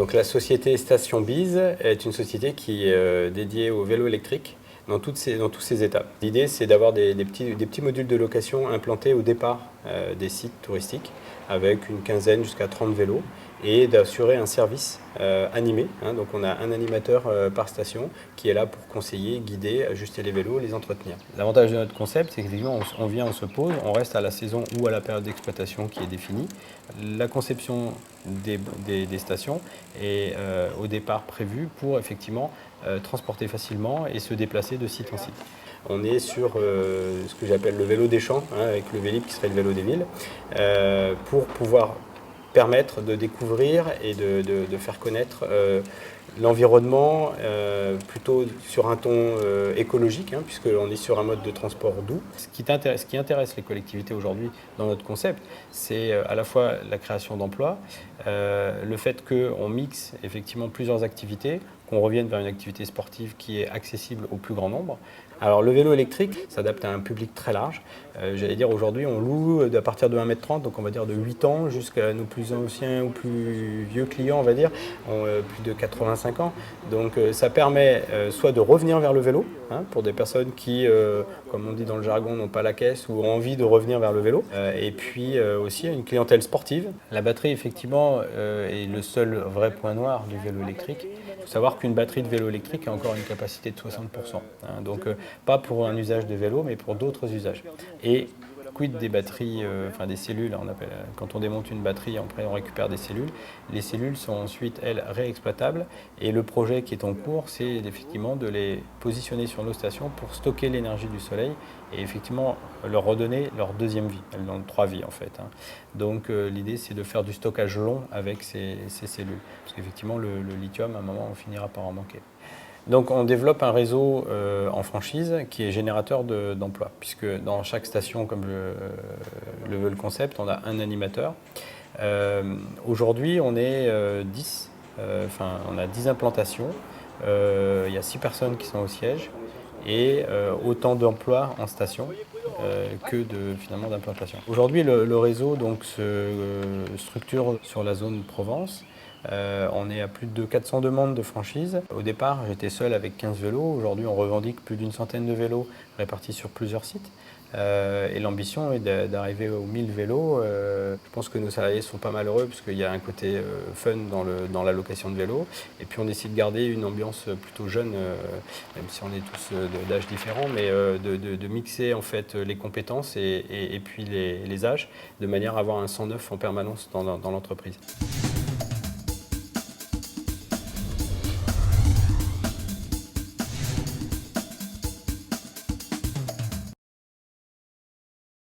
Donc la société Station Biz est une société qui est dédiée au vélo électrique dans toutes ces étapes. L'idée, c'est d'avoir des petits modules de location implantés au départ des sites touristiques avec une quinzaine jusqu'à 30 vélos et d'assurer un service animé. Donc on a un animateur par station qui est là pour conseiller, guider, ajuster les vélos, les entretenir. L'avantage de notre concept, c'est qu'effectivement on vient, on se pose, on reste à la saison ou à la période d'exploitation qui est définie. La conception des stations est au départ prévue pour effectivement transporter facilement et se déplacer de site en site. On est sur ce que j'appelle le vélo des champs, avec le Vélib qui serait le vélo des villes, pour pouvoir permettre de découvrir et de faire connaître l'environnement plutôt sur un ton écologique, puisqu'on est sur un mode de transport doux. Ce qui intéresse les collectivités aujourd'hui dans notre concept, c'est à la fois la création d'emplois, le fait qu'on mixe effectivement plusieurs activités, qu'on revienne vers une activité sportive qui est accessible au plus grand nombre. Alors le vélo électrique s'adapte à un public très large. J'allais dire aujourd'hui on loue à partir de 1,30 m, donc on va dire de 8 ans jusqu'à nos plus anciens ou plus vieux clients, on va dire, ont plus de 85 ans. Donc ça permet soit de revenir vers le vélo, pour des personnes qui, comme on dit dans le jargon, n'ont pas la caisse ou ont envie de revenir vers le vélo. Et puis aussi une clientèle sportive. La batterie effectivement est le seul vrai point noir du vélo électrique. Il faut savoir qu'une batterie de vélo électrique a encore une capacité de 60%. Donc pas pour un usage de vélo, mais pour d'autres usages. Et quid des batteries, des cellules, on appelle, quand on démonte une batterie, après on récupère des cellules. Les cellules sont ensuite, elles, réexploitables. Et le projet qui est en cours, c'est effectivement de les positionner sur nos stations pour stocker l'énergie du soleil et effectivement leur redonner leur deuxième vie. Elles ont 3 vies en fait. Donc l'idée, c'est de faire du stockage long avec ces cellules. Parce qu'effectivement, le lithium, à un moment, on finira par en manquer. Donc on développe un réseau en franchise qui est générateur d'emplois, puisque dans chaque station, comme le veut le concept, on a un animateur. Aujourd'hui, on est 10, on a 10 implantations, il y a 6 personnes qui sont au siège et autant d'emplois en station que finalement d'implantation. Aujourd'hui, le réseau donc, se structure sur la zone Provence. On est à plus de 400 demandes de franchise. Au départ, j'étais seul avec 15 vélos. Aujourd'hui, on revendique plus d'une centaine de vélos répartis sur plusieurs sites. Et l'ambition est d'arriver aux 1000 vélos. Je pense que nos salariés sont pas malheureux parce qu'il y a un côté fun dans la location de vélos. Et puis on essaie de garder une ambiance plutôt jeune, même si on est tous d'âges différents, mais de mixer en fait les compétences et puis les âges, de manière à avoir un sang neuf en permanence dans l'entreprise.